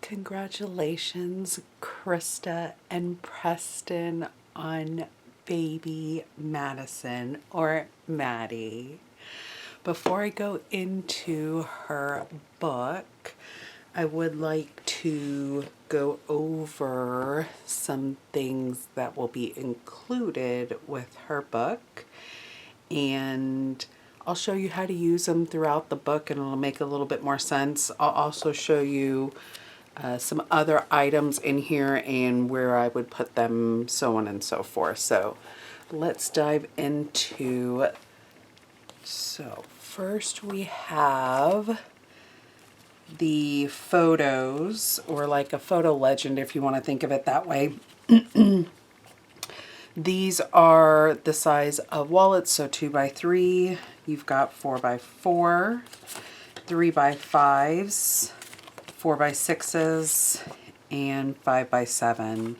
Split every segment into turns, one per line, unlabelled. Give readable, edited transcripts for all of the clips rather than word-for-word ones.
Congratulations, Krista and Preston, on baby Madison, or Maddie. Before I go into her book, I would like to go over some things that will be included with her book, and I'll show you how to use them throughout the book, and it'll make a little bit more sense. I'll also show you some other items in here and where I would put them, so on and so forth. So let's dive into it. So first we have the photos, or like a photo legend if you want to think of it that way. These are the size of wallets, so 2x3. You've got 4x4, 3x5s, 4x6s, and 5x7.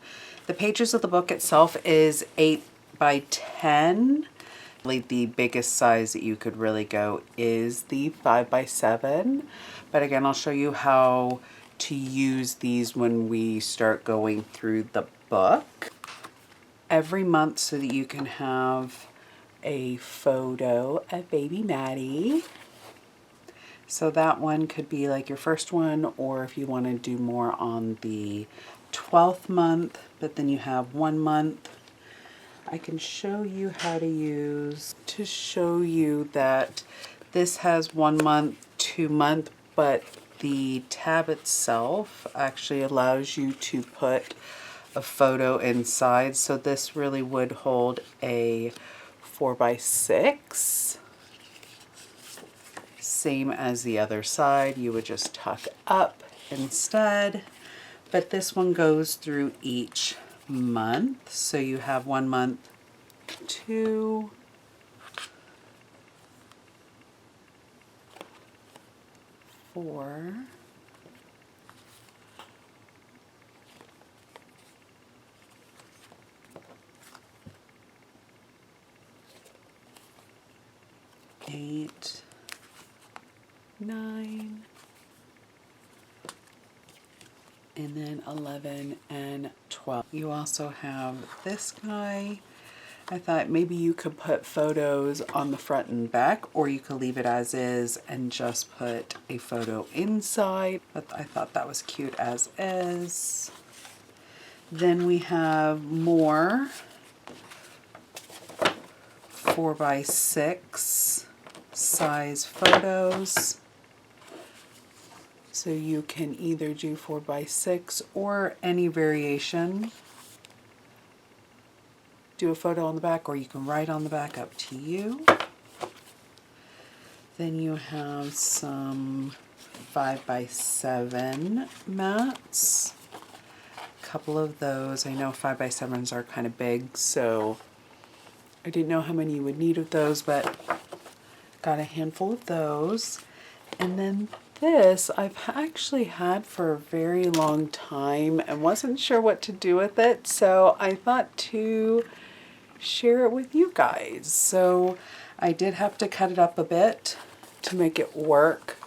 The pages of the book itself is 8x10. The biggest size that you could really go is the 5x7. But again, I'll show you how to use these when we start going through the book. Every month, so that you can have a photo of baby Maddie. So that one could be like your first one, or if you want to do more on the 12th month, but then you have 1 month. I can show you how to use, to show you that this has 1 month, 2 month, but the tab itself actually allows you to put a photo inside. So this really would hold a 4x6. Same as the other side, you would just tuck up instead. But this one goes through each month. So you have 1 month, 2, 4, 8, 9, and then 11 and 12. You also have this guy. I thought maybe you could put photos on the front and back, or you could leave it as is and just put a photo inside, but I thought that was cute as is. Then we have more 4x6 size photos. So you can either do 4x6 or any variation. Do a photo on the back, or you can write on the back, up to you. Then you have some 5x7 mats. A couple of those. I know 5x7s are kind of big, so I didn't know how many you would need of those, but got a handful of those. And then this I've actually had for a very long time and wasn't sure what to do with it, so I thought to share it with you guys. So I did have to cut it up a bit to make it work,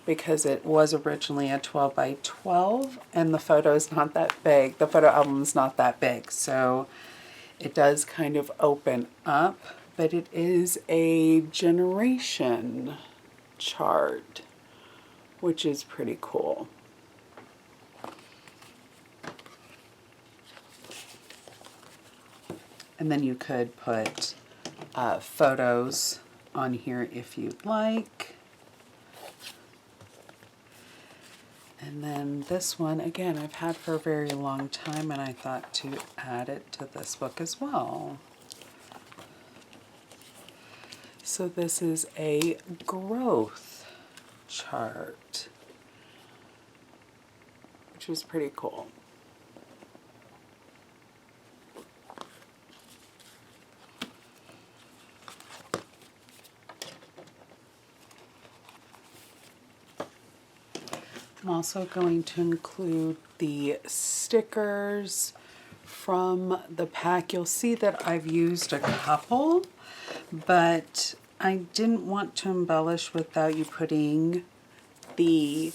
because it was originally a 12x12 and the photo is not that big. The photo album is not that big, so it does kind of open up, but it is a generation chart, which is pretty cool. And then you could put photos on here if you'd like. And then this one, again, I've had for a very long time, and I thought to add it to this book as well. So this is a growth chart, which is pretty cool. I'm also going to include the stickers from the pack. You'll see that I've used a couple, but I didn't want to embellish without you putting the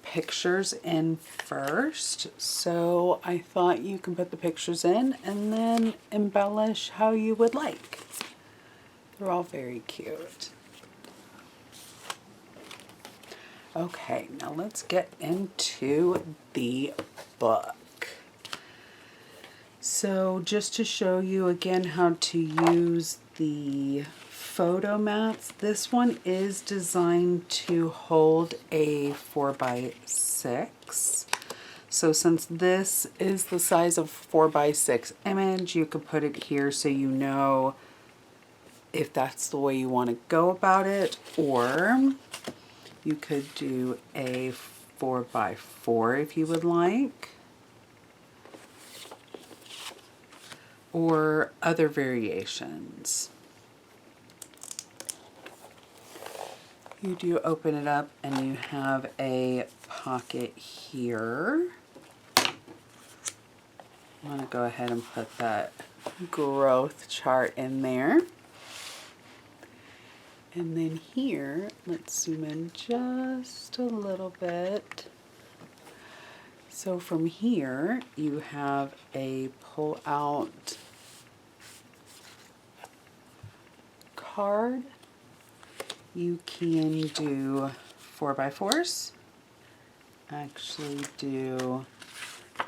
pictures in first. So I thought you can put the pictures in and then embellish how you would like. They're all very cute. Okay, now let's get into the book. So just to show you again how to use the photo mats, this one is designed to hold a 4x6. So since this is the size of 4x6 image, you could put it here so you know if that's the way you want to go about it, or you could do a 4x4 if you would like, or other variations. You do open it up and you have a pocket here. I'm going to go ahead and put that growth chart in there. And then here, let's zoom in just a little bit. So from here, you have a pull out card. You can do 4x4s, actually do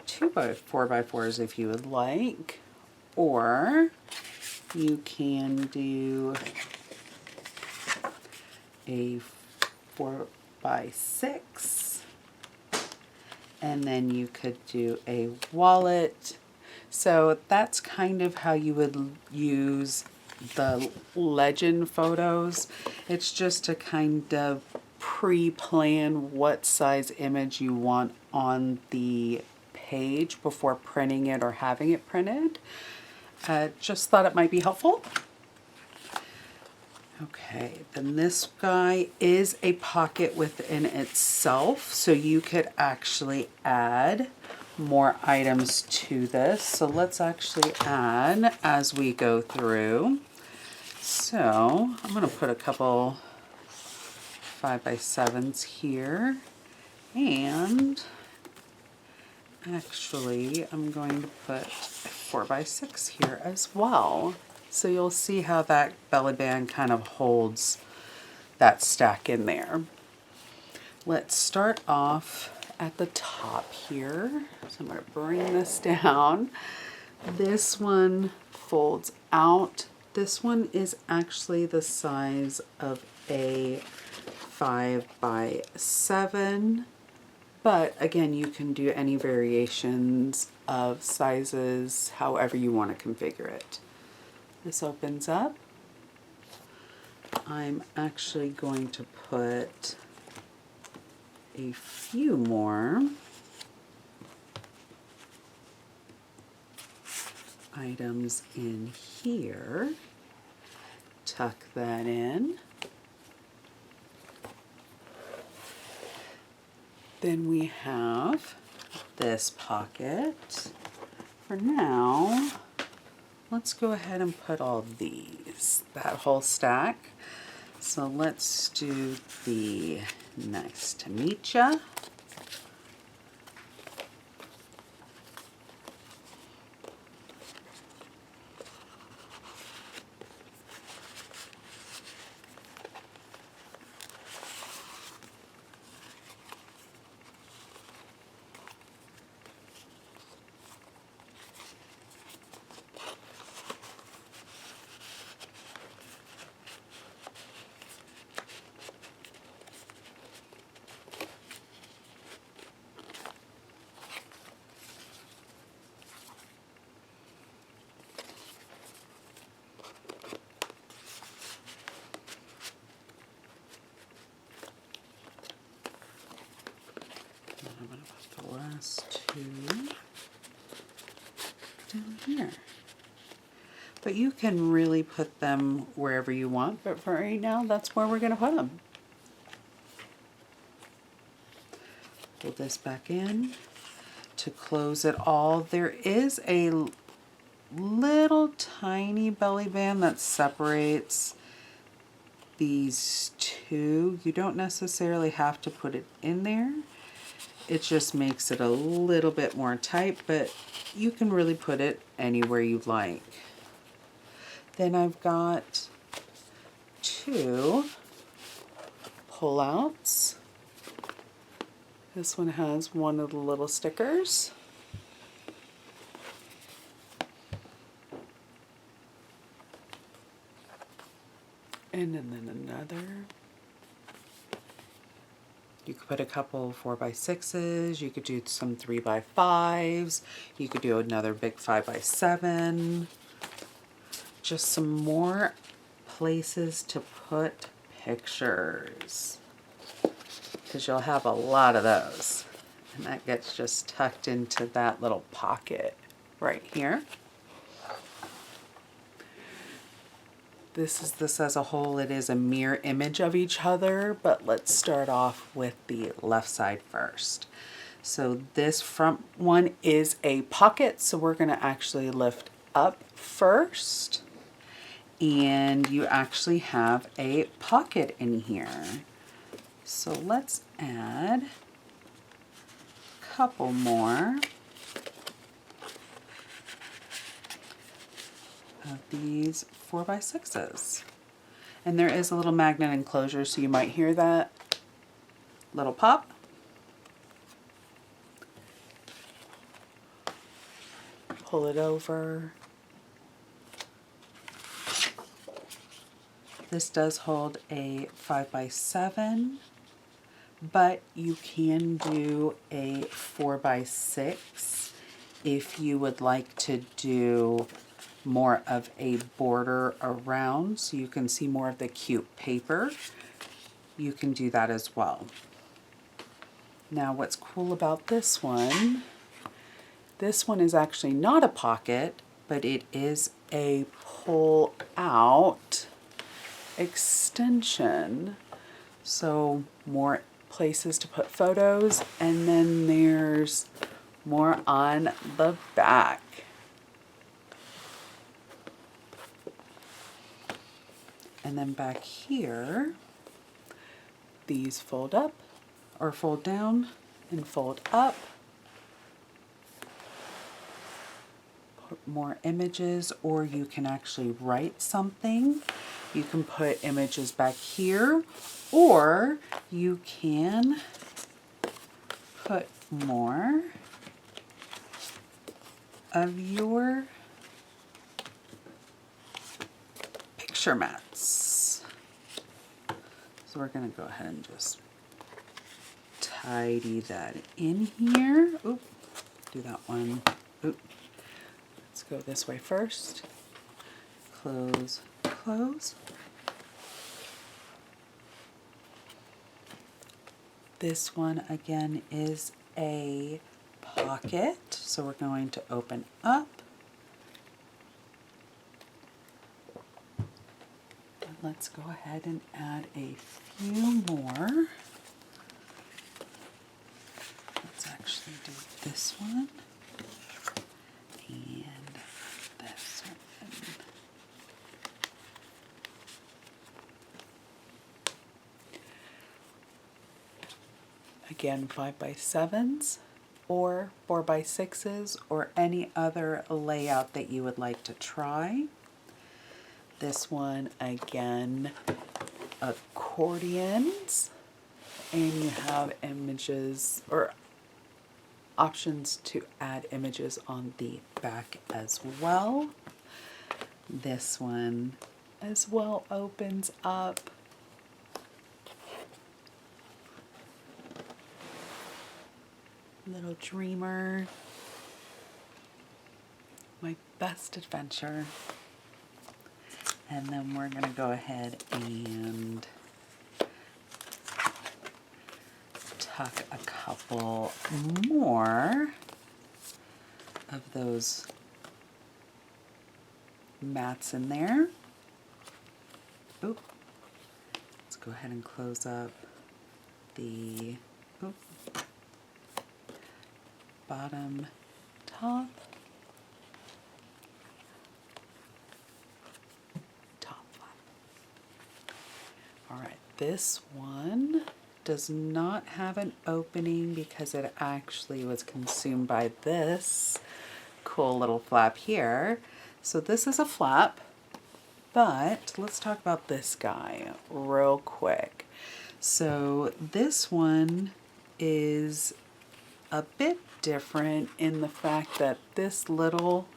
4x4s if you would like, or you can do a 4x6, and then you could do a wallet. So that's kind of how you would use the legend photos. It's just to kind of pre-plan what size image you want on the page before printing it or having it printed. Just thought it might be helpful. Okay, then this guy is a pocket within itself, so you could actually add more items to this. So let's actually add as we go through. So I'm going to put a couple 5x7s here, and actually I'm going to put a 4x6 here as well. So you'll see how that belly band kind of holds that stack in there. Let's start off at the top here. So I'm going to bring this down. This one folds out. This one is actually the size of a 5x7, but again, you can do any variations of sizes however you want to configure it. This opens up. I'm actually going to put a few more items in here. Tuck that in. Then we have this pocket. For now, let's go ahead and put all these, that whole stack. So let's do the nice to meet ya. I'm going to put the last two down here. But you can really put them wherever you want, but for right now, that's where we're going to put them. Pull this back in to close it all. There is a little tiny belly band that separates these two. You don't necessarily have to put it in there. It just makes it a little bit more tight, but you can really put it anywhere you like. Then I've got 2 pullouts. This one has one of the little stickers. And then another. You could put a couple 4x6s, you could do some 3x5s, you could do another big 5x7. Just some more places to put pictures, because you'll have a lot of those. And that gets just tucked into that little pocket right here. This as a whole, it is a mirror image of each other, but let's start off with the left side first. So this front one is a pocket, so we're going to actually lift up first. And you actually have a pocket in here. So let's add a couple more of these 4x6s. And there is a little magnet enclosure, so you might hear that little pop. Pull it over. This does hold a 5x7, but you can do a 4x6 if you would like to do more of a border around, so you can see more of the cute paper. You can do that as well. Now what's cool about this one is actually not a pocket, but it is a pull out extension. So more places to put photos, and then there's more on the back. And then back here, these fold up or fold down and fold up. Put more images, or you can actually write something. You can put images back here, or you can put more of your picture mats. So we're going to go ahead and just tidy that in here. Oop, do that one. Oop. Let's go this way first. Close, close. This one again is a pocket, so we're going to open up. And let's go ahead and add a few more. Let's actually do this one and this one. Again, 5x7s or 4x6s or any other layout that you would like to try. This one, again, accordions, and you have images or options to add images on the back as well. This one as well opens up. Little dreamer. My best adventure. And then we're going to go ahead and tuck a couple more of those mats in there. Oop. Let's go ahead and close up the bottom, top, top. All right, this one does not have an opening because it actually was consumed by this cool little flap here. So this is a flap, but let's talk about this guy real quick. So this one is a bit different in the fact that this little,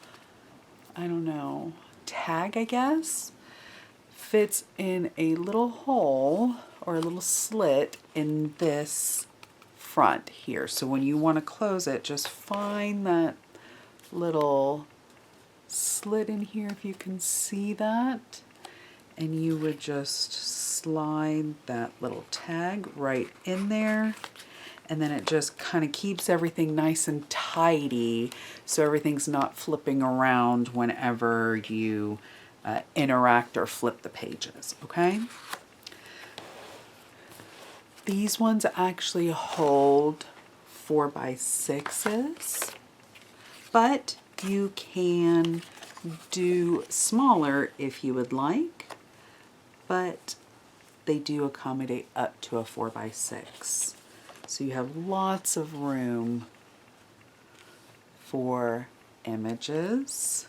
I don't know, tag, I guess, fits in a little hole or a little slit in this front here. So when you want to close it, just find that little slit in here, if you can see that, and you would just slide that little tag right in there, and then it just kind of keeps everything nice and tidy so everything's not flipping around whenever you interact or flip the pages, okay? These ones actually hold 4x6s, but you can do smaller if you would like, but they do accommodate up to a 4x6. So you have lots of room for images.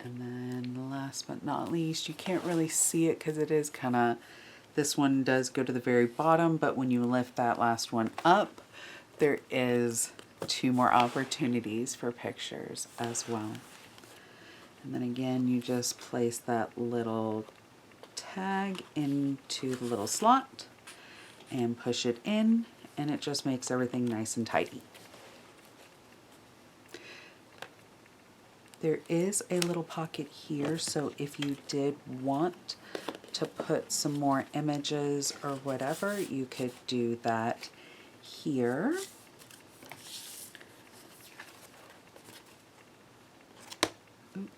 And then last but not least, you can't really see it because it is kind of, this one does go to the very bottom, but when you lift that last one up, there is 2 more opportunities for pictures as well. And then again, you just place that little tag into the little slot and push it in, and it just makes everything nice and tidy. There is a little pocket here, so if you did want to put some more images or whatever, you could do that here. You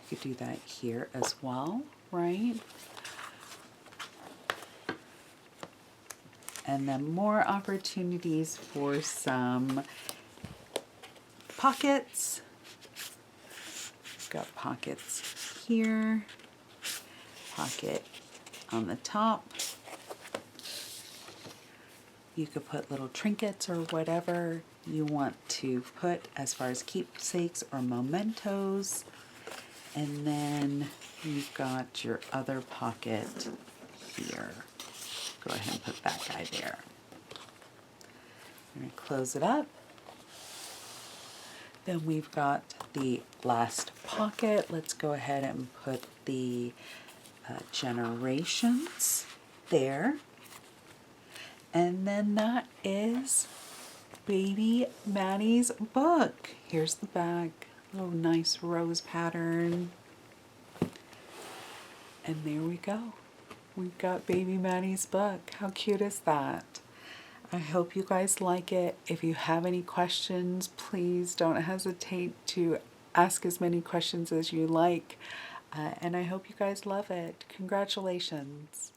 could do that here as well, right? And then more opportunities for some pockets. Got pockets here, pocket on the top. You could put little trinkets or whatever you want to put as far as keepsakes or mementos. And then you've got your other pocket here. Go ahead and put that guy there. I'm going to close it up. Then we've got the last pocket. Let's go ahead and put the generations there. And then that is baby Maddie's book. Here's the back, little nice rose pattern. And there we go. We've got baby Maddie's book. How cute is that? I hope you guys like it. If you have any questions, please don't hesitate to ask as many questions as you like. And I hope you guys love it. Congratulations.